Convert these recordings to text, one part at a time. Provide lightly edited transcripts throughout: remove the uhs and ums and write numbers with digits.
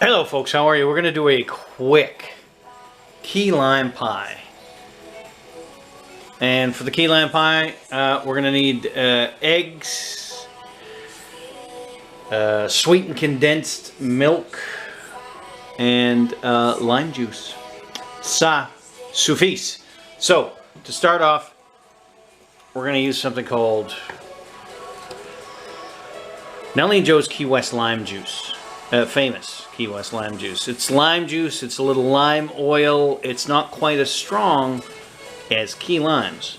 Hello folks, how are you? We're going to do a quick key lime pie. And for the key lime pie, we're going to need eggs, sweetened condensed milk, and lime juice. Ça suffit. So, to start off, we're going to use something called Nellie and Joe's Key West Lime Juice. Famous Key West lime juice. It's lime juice, it's a little lime oil. It's not quite as strong as key limes,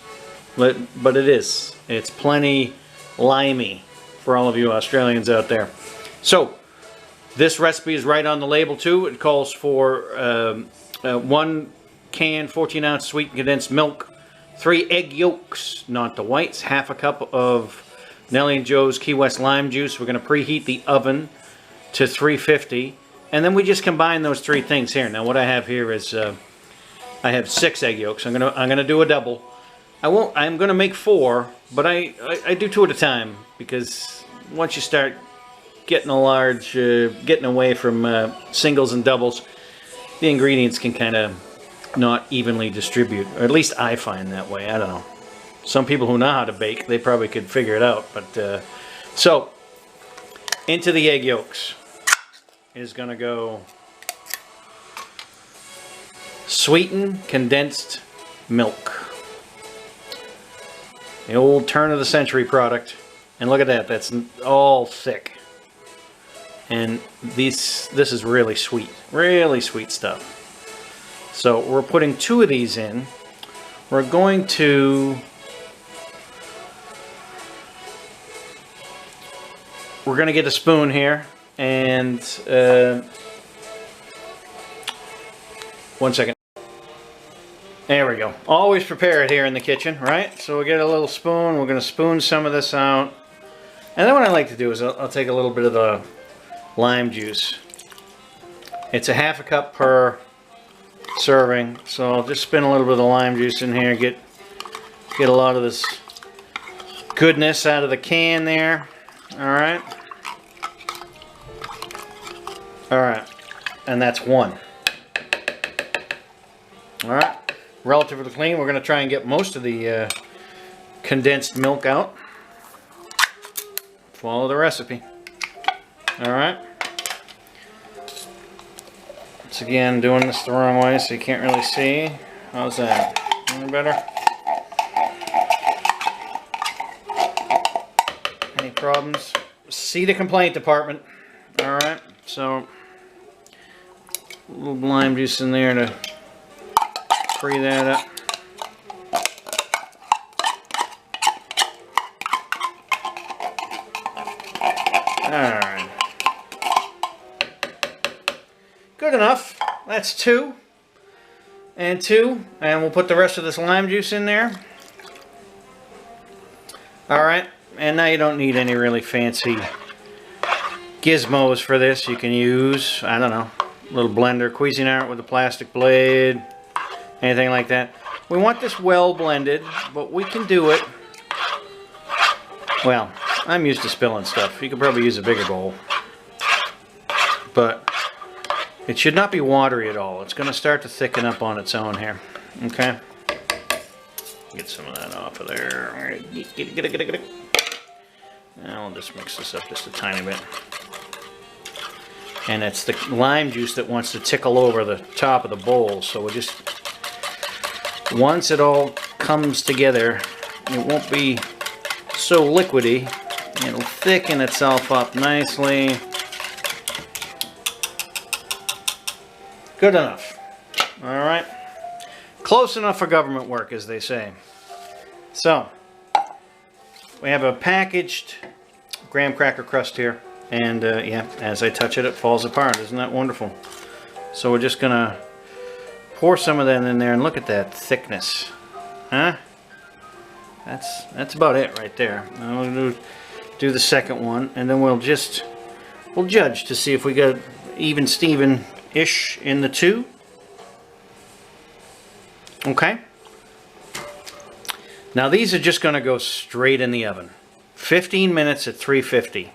but it is. It's plenty limey for all of you Australians out there. So this recipe is right on the label too. It calls for 1 can 14-ounce sweetened condensed milk, 3 egg yolks, not the whites, half a cup of Nellie and Joe's Key West lime juice. We're going to preheat the oven to 350, and then we just combine those 3 things here. Now what I have here is I have 6 egg yolks. I'm gonna do a double. I'm gonna make 4, but I do 2 at a time, because once you start getting getting away from singles and doubles, the ingredients can kind of not evenly distribute, or at least I find that way. I don't know. Some people who know how to bake, they probably could figure it out. But so into the egg yolks is going to go sweetened condensed milk. The old turn of the century product. And look at that, that's all thick. And this is really sweet stuff. So we're putting 2 of these in. We're going to get a spoon here, and 1 second. There we go. Always prepared here in the kitchen, right? So we'll get a little spoon. We're going to spoon some of this out. And then what I like to do is I'll take a little bit of the lime juice. It's a half a cup per serving. So I'll just spin a little bit of the lime juice in here. Get a lot of this goodness out of the can there. Alright. Alright. And that's 1. Alright. Relatively clean. We're going to try and get most of the condensed milk out. Follow the recipe. Alright. Once again, doing this the wrong way so you can't really see. How's that? Any better? Any problems? See the complaint department. Alright, so a little lime juice in there to free that up. Alright. Good enough. That's 2. And 2. And we'll put the rest of this lime juice in there. Alright. And now you don't need any really fancy gizmos for this. You can use, I don't know, a little blender, Cuisinart with a plastic blade, anything like that. We want this well blended, but we can do it. Well, I'm used to spilling stuff. You could probably use a bigger bowl. But it should not be watery at all. It's going to start to thicken up on its own here. Okay? Get some of that off of there. Get it. Now I'll just mix this up just a tiny bit. And it's the lime juice that wants to tickle over the top of the bowl. So we'll just, once it all comes together, it won't be so liquidy. It'll thicken itself up nicely. Good enough. Alright. Close enough for government work, as they say. So, we have a packaged graham cracker crust here. And yeah, as I touch it, it falls apart. Isn't that wonderful? So we're just going to pour some of that in there, and look at that thickness. Huh? That's about it right there. Now we'll do the second one, and then we'll judge to see if we got even Steven-ish in the 2. Okay. Now these are just going to go straight in the oven. 15 minutes at 350.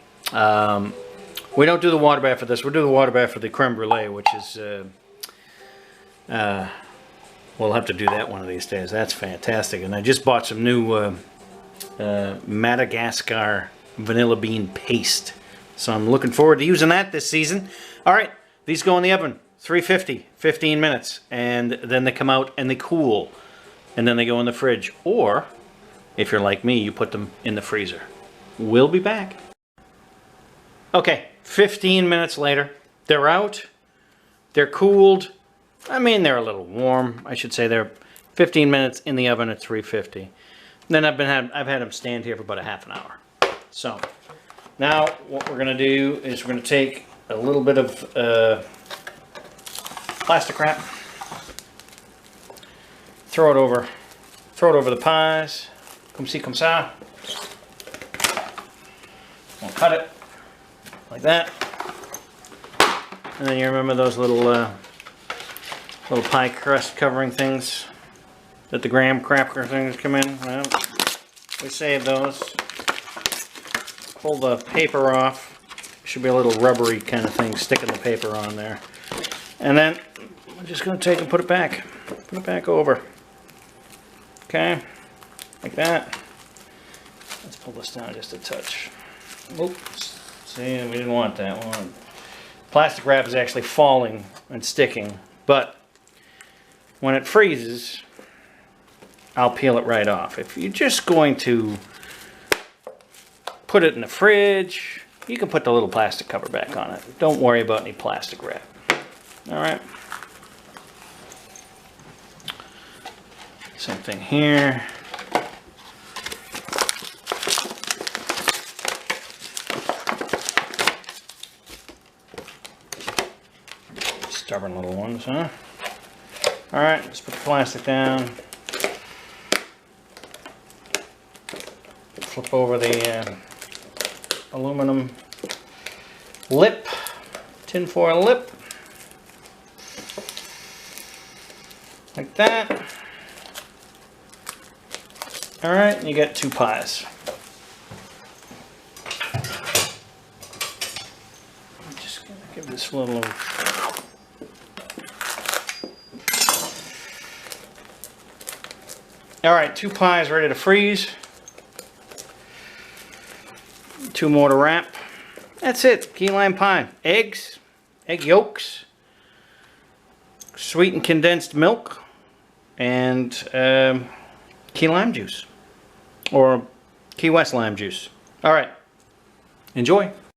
We don't do the water bath for this. We'll do the water bath for the creme brulee, which is, we'll have to do that one of these days. That's fantastic. And I just bought some new Madagascar vanilla bean paste. So I'm looking forward to using that this season. All right, these go in the oven, 350, 15 minutes. And then they come out and they cool. And then they go in the fridge. Or, if you're like me, you put them in the freezer. We'll be back. Okay, 15 minutes later. They're out. They're cooled. I mean, they're a little warm. I should say they're 15 minutes in the oven at 350. Then I've had them stand here for about a half an hour. So, now what we're going to do is we're going to take a little bit of plastic wrap. Throw it over the pies. Comme ci, comme ça. We'll cut it like that. And then you remember those little pie crust covering things that the graham cracker things come in? Well, we save those. Pull the paper off. Should be a little rubbery kind of thing sticking the paper on there. And then I'm just going to take and put it back. Put it back over. Okay, like that. Let's pull this down just a touch. Oops. See, we didn't want that one. Plastic wrap is actually falling and sticking, but when it freezes, I'll peel it right off. If you're just going to put it in the fridge, you can put the little plastic cover back on it. Don't worry about any plastic wrap. All right. Same thing here. Stubborn little ones, huh? All right, let's put the plastic down. Flip over the aluminum lip, tinfoil lip, like that. All right, and you get 2 pies. I'm just gonna give this a little. All right, 2 pies ready to freeze. 2 more to wrap. That's it, key lime pie. Eggs, egg yolks, sweetened condensed milk, and key lime juice. Or Key West lime juice. All right, enjoy.